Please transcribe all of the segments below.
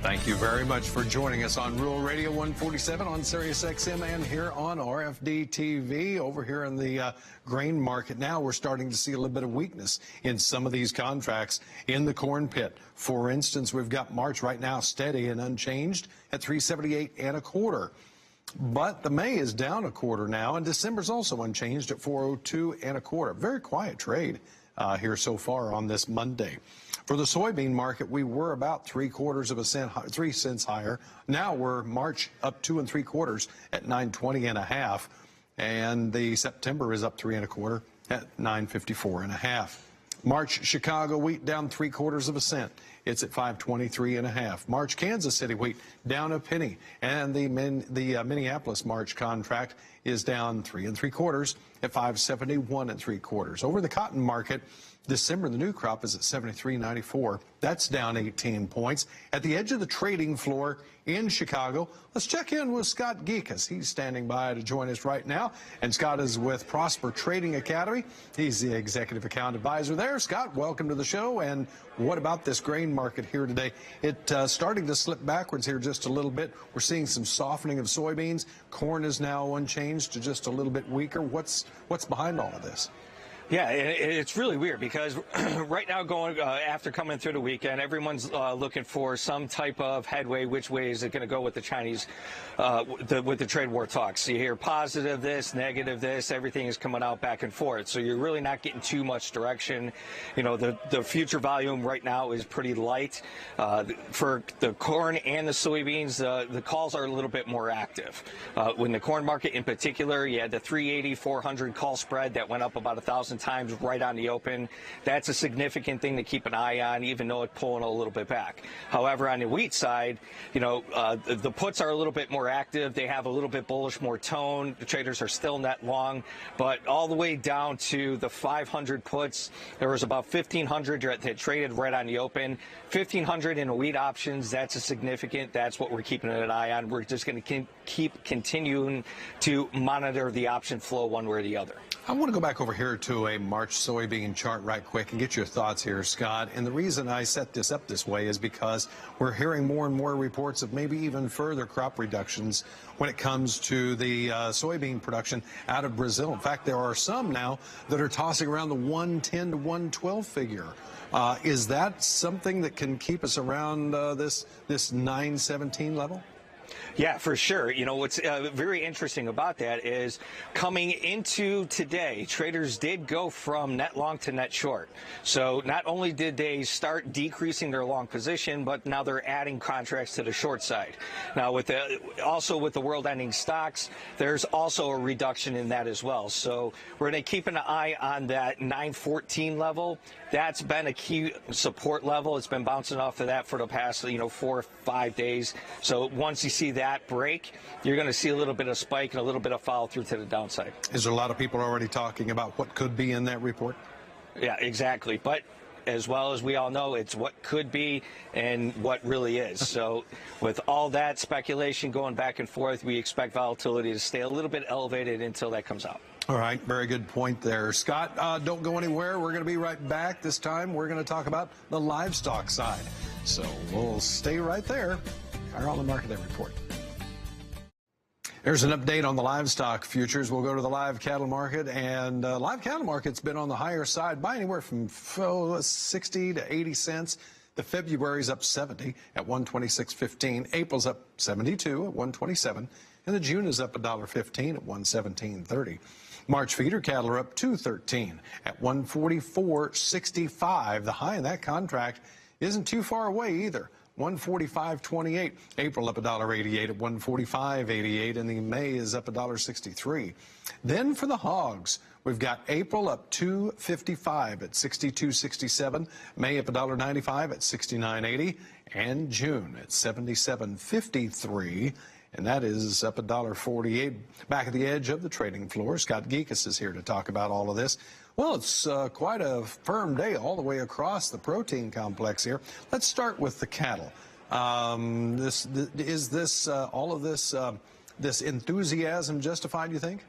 Thank you very much for joining us on Rural Radio 147 on Sirius XM and here on RFD TV. Over here in the grain market now, we're starting to see a little bit of weakness in some of these contracts in the corn pit. For instance, we've got March right now steady and unchanged at 378 1/4. But the May is down 1/4 now, and December's also unchanged at 402 1/4. Very quiet trade here so far on this Monday. For the soybean market, we were about 3/4 cent, 3 cents higher. Now we're March up 2 3/4 at 920 1/2, and the September is up 3 1/4 at 954 1/2. March Chicago wheat down 3/4 cent. It's at 523 1/2. March Kansas City wheat down a penny, and the Minneapolis March contract is down 3 3/4 at 571 3/4. Over the cotton market, December, the new crop is at 73.94. That's down 18 points. At the edge of the trading floor in Chicago, let's check in with Scott Gecas. He's standing by to join us right now. And Scott is with Prosper Trading Academy. He's the executive account advisor there. Scott, welcome to the show. And what about this grain market here today? It's starting to slip backwards here just a little bit. We're seeing some softening of soybeans. Corn is now unchanged to just a little bit weaker. What's behind all of this? Yeah, it's really weird because right now after coming through the weekend, everyone's looking for some type of headway. Which way is it going to go with the Chinese, with the trade war talks? You hear positive this, negative this, everything is coming out back and forth. So you're really not getting too much direction. You know, the future volume right now is pretty light. For the corn and the soybeans, the calls are a little bit more active. When the corn market in particular, you had the 380-400 call spread that went up about 1,000 times right on the open. That's a significant thing to keep an eye on, even though it's pulling a little bit back. However, on the wheat side, you know, the puts are a little bit more active. They have a little bit bullish, more tone. The traders are still net long, but all the way down to the 500 puts, there was about 1,500 that traded right on the open. 1,500 in wheat options, that's a significant. That's what we're keeping an eye on. We're just going to keep continuing to monitor the option flow one way or the other. I want to go back over here to a March soybean chart right quick and get your thoughts here, Scott. And the reason I set this up this way is because we're hearing more and more reports of maybe even further crop reductions when it comes to the soybean production out of Brazil. In fact, there are some now that are tossing around the 110 to 112 figure. Is that something that can keep us around this 917 level? Yeah, for sure. You know, what's very interesting about that is coming into today, traders did go from net long to net short. So not only did they start decreasing their long position, but now they're adding contracts to the short side. Now, also with the world ending stocks, there's also a reduction in that as well. So we're going to keep an eye on that 914 level. That's been a key support level. It's been bouncing off of that for the past, 4 or 5 days. So once you see that break, you're going to see a little bit of spike and a little bit of follow through to the downside. Is there a lot of people already talking about what could be in that report? Yeah, exactly. But as well as we all know, it's what could be and what really is. So with all that speculation going back and forth, we expect volatility to stay a little bit elevated until that comes out. All right, very good point there. Scott, don't go anywhere. We're going to be right back. This time we're going to talk about the livestock side. So we'll stay right there. Our On the Market Day report. There's an update on the livestock futures. We'll go to the live cattle market, and live cattle market's been on the higher side by anywhere from 60 to 80 cents. The February's up 70 at 126.15. April's up 72 at 127, and the June is up $1.15 at 117.30. March feeder cattle are up 213 at 144.65. The high in that contract isn't too far away either. 145.28. April up $1.88 at 145.88, and the May is up $1.63. Then for the hogs, we've got April up $2.55 at 62.67, May up $1.95 at 69.80, and June at 77.53. And that is up $1.48. Back at the edge of the trading floor, Scott Gecas is here to talk about all of this. Well, it's quite a firm day all the way across the protein complex here. Let's start with the cattle. This enthusiasm justified, you think?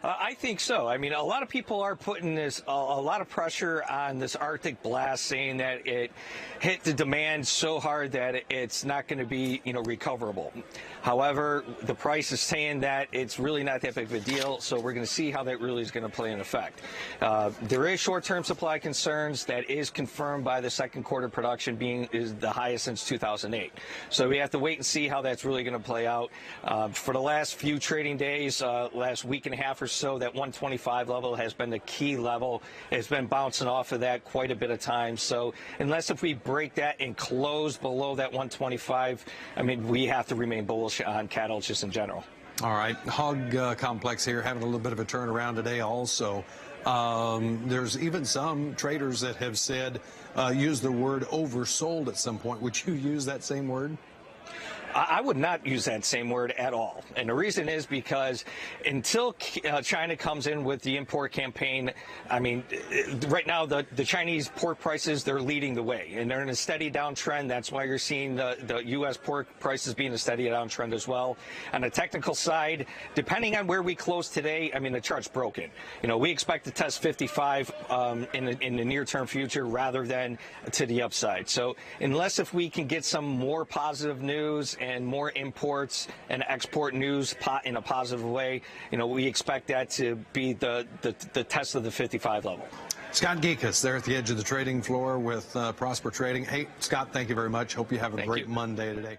I think so. I mean, a lot of people are putting a lot of pressure on this Arctic blast, saying that it hit the demand so hard that it's not going to be, recoverable. However, the price is saying that it's really not that big of a deal, so we're going to see how that really is going to play in effect. There is short-term supply concerns that is confirmed by the second quarter production is the highest since 2008. So we have to wait and see how that's really going to play out. For the last few trading days, last week and a half or so, that 125 level has been the key level. It's been bouncing off of that quite a bit of time. So unless if we break that and close below that 125, I mean, we have to remain bullish on cattle just in general. All right. Hog complex here having a little bit of a turnaround today also. There's even some traders that have said, use the word oversold at some point. Would you use that same word? I would not use that same word at all. And the reason is because until China comes in with the import campaign, I mean, right now the Chinese pork prices, they're leading the way. And they're in a steady downtrend. That's why you're seeing the U.S. pork prices being a steady downtrend as well. On the technical side, depending on where we close today, I mean, the chart's broken. We expect to test 55 in the near-term future rather than to the upside. So unless if we can get some more positive news and more imports and export news in a positive way, we expect that to be the test of the 55 level. Scott Gecas there at the edge of the trading floor with Prosper Trading. Hey, Scott, thank you very much. Hope you have a great Monday today.